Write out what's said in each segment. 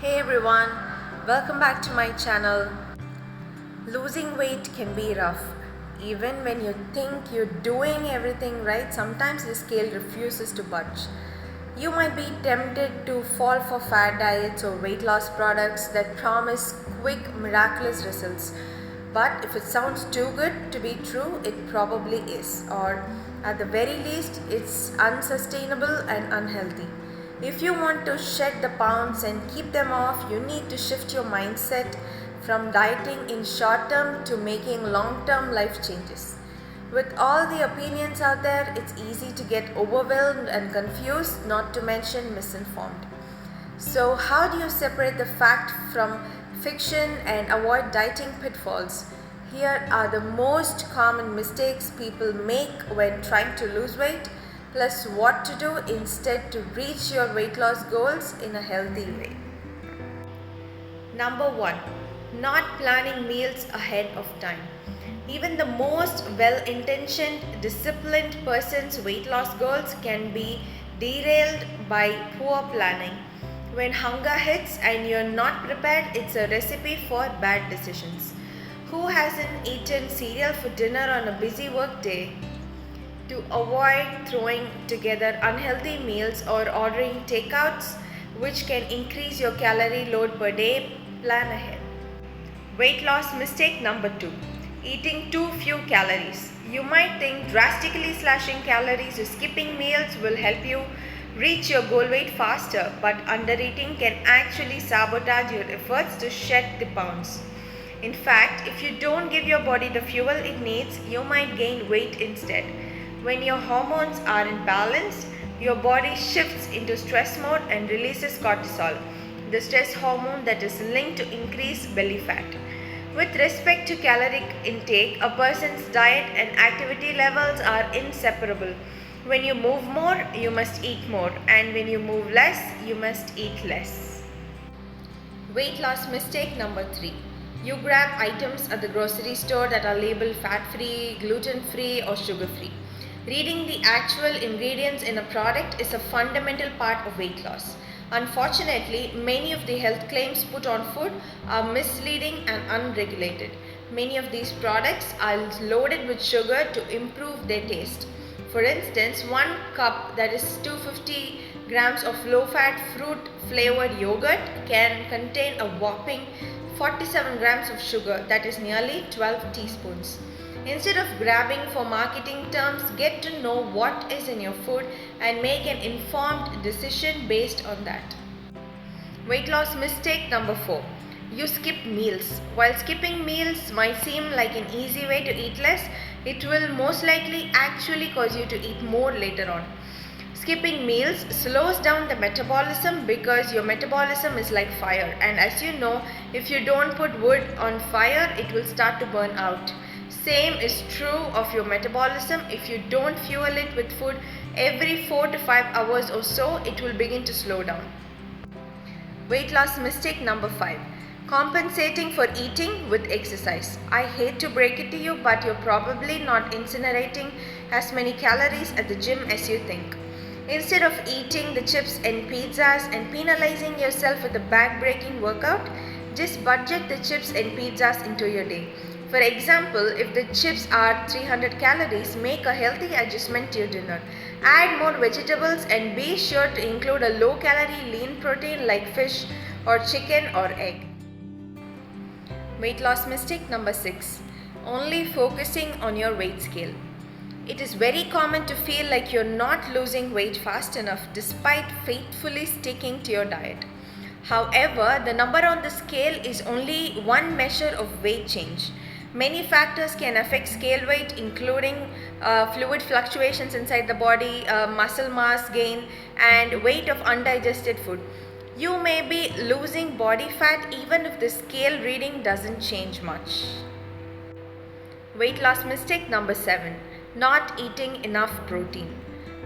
Hey everyone, welcome back to my channel. Losing weight can be rough. Even when you think you're doing everything right, sometimes the scale refuses to budge. You might be tempted to fall for fad diets or weight loss products that promise quick, miraculous results. But if it sounds too good to be true, it probably is. Or at the very least, it's unsustainable and unhealthy. If you want to shed the pounds and keep them off, you need to shift your mindset from dieting in short term to making long term life changes. With all the opinions out there, it's easy to get overwhelmed and confused, not to mention misinformed. So, how do you separate the fact from fiction and avoid dieting pitfalls? Here are the most common mistakes people make when trying to lose weight, plus what to do instead to reach your weight loss goals in a healthy way. Number 1. Not planning meals ahead of time. Even the most well intentioned, disciplined person's weight loss goals can be derailed by poor planning. When hunger hits and you're not prepared, it's a recipe for bad decisions. Who hasn't eaten cereal for dinner on a busy work day? To avoid throwing together unhealthy meals or ordering takeouts, which can increase your calorie load per day, plan ahead. Weight loss mistake number 2. Eating too few calories. You might think drastically slashing calories or skipping meals will help you reach your goal weight faster, but undereating can actually sabotage your efforts to shed the pounds. In fact, if you don't give your body the fuel it needs, you might gain weight instead. When your hormones are in balance, your body shifts into stress mode and releases cortisol, the stress hormone that is linked to increased belly fat. With respect to caloric intake, a person's diet and activity levels are inseparable. When you move more, you must eat more, and when you move less, you must eat less. Weight loss mistake number 3. You grab items at the grocery store that are labeled fat-free, gluten-free, or sugar-free. Reading the actual ingredients in a product is a fundamental part of weight loss. Unfortunately, many of the health claims put on food are misleading and unregulated. Many of these products are loaded with sugar to improve their taste. For instance, one cup, that is 250 grams of low-fat fruit-flavored yogurt, can contain a whopping 47 grams of sugar, that is nearly 12 teaspoons. Instead of grabbing for marketing terms, get to know what is in your food and make an informed decision based on that. Weight loss mistake number 4. You skip meals. While skipping meals might seem like an easy way to eat less, it will most likely actually cause you to eat more later on. Skipping meals slows down the metabolism because your metabolism is like fire, and as you know, if you don't put wood on fire, it will start to burn out. Same is true of your metabolism. If you don't fuel it with food every 4 to 5 hours or so, it will begin to slow down. Weight loss mistake number 5. Compensating for eating with exercise. I hate to break it to you, but you're probably not incinerating as many calories at the gym as you think. Instead of eating the chips and pizzas and penalizing yourself with a back-breaking workout, just budget the chips and pizzas into your day. For example, if the chips are 300 calories, make a healthy adjustment to your dinner. Add more vegetables and be sure to include a low-calorie lean protein like fish or chicken or egg. Weight loss mistake number 6. Only focusing on your weight scale. It is very common to feel like you're not losing weight fast enough despite faithfully sticking to your diet. However, the number on the scale is only one measure of weight change. Many factors can affect scale weight, including fluid fluctuations inside the body, muscle mass gain, and weight of undigested food. You may be losing body fat even if the scale reading doesn't change much. Weight loss mistake number 7. Not eating enough protein.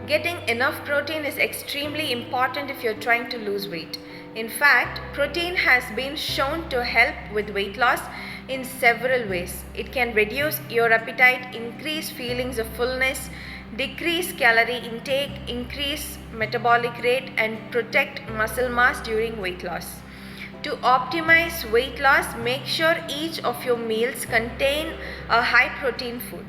Getting enough protein is extremely important if you're trying to lose weight. In fact, protein has been shown to help with weight loss in several ways. It can reduce your appetite, increase feelings of fullness, decrease calorie intake, increase metabolic rate, and protect muscle mass during weight loss. To optimize weight loss, make sure each of your meals contain a high protein food.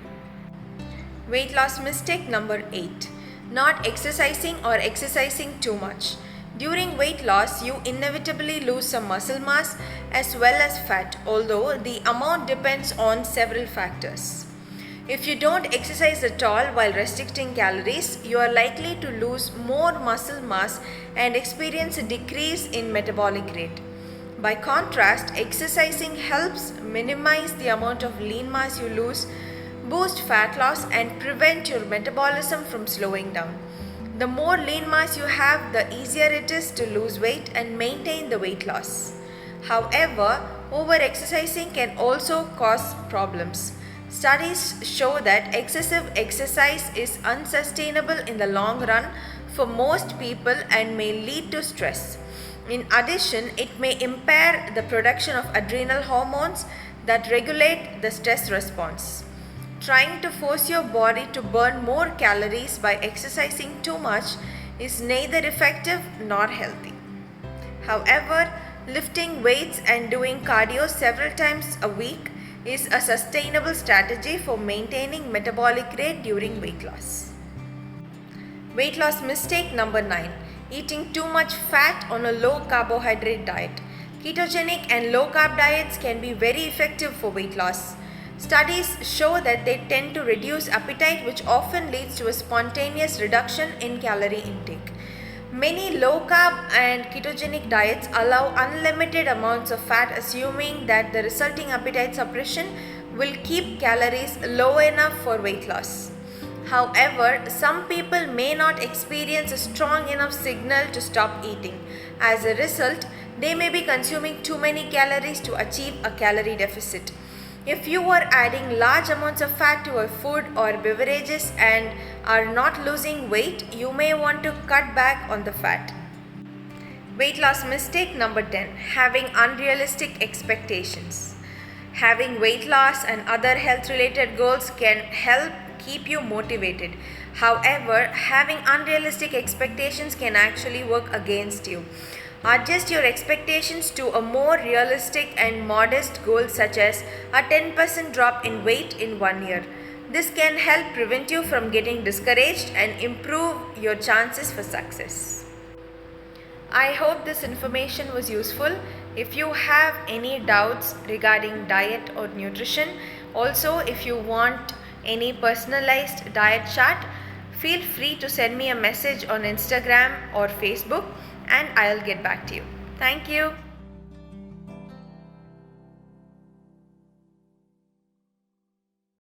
Weight loss mistake number 8. Not exercising or exercising too much. During weight loss, you inevitably lose some muscle mass as well as fat, although the amount depends on several factors. If you don't exercise at all while restricting calories, you are likely to lose more muscle mass and experience a decrease in metabolic rate. By contrast, exercising helps minimize the amount of lean mass you lose, boost fat loss, and prevent your metabolism from slowing down. The more lean mass you have, the easier it is to lose weight and maintain the weight loss. However, over-exercising can also cause problems. Studies show that excessive exercise is unsustainable in the long run for most people and may lead to stress. In addition, it may impair the production of adrenal hormones that regulate the stress response. Trying to force your body to burn more calories by exercising too much is neither effective nor healthy. However, lifting weights and doing cardio several times a week is a sustainable strategy for maintaining metabolic rate during weight loss. Weight loss mistake number 9. Eating too much fat on a low carbohydrate diet. Ketogenic and low carb diets can be very effective for weight loss. Studies show that they tend to reduce appetite, which often leads to a spontaneous reduction in calorie intake. Many low carb and ketogenic diets allow unlimited amounts of fat, assuming that the resulting appetite suppression will keep calories low enough for weight loss. However, some people may not experience a strong enough signal to stop eating. As a result, they may be consuming too many calories to achieve a calorie deficit. If you are adding large amounts of fat to a food or beverages and are not losing weight, you may want to cut back on the fat. Weight loss mistake number 10. Having unrealistic expectations. Having weight loss and other health related goals can help keep you motivated. However, having unrealistic expectations can actually work against you. Adjust your expectations to a more realistic and modest goal, such as a 10% drop in weight in 1 year. This can help prevent you from getting discouraged and improve your chances for success. I hope this information was useful. If you have any doubts regarding diet or nutrition, also if you want any personalized diet chart, feel free to send me a message on Instagram or Facebook and I'll get back to you. Thank you.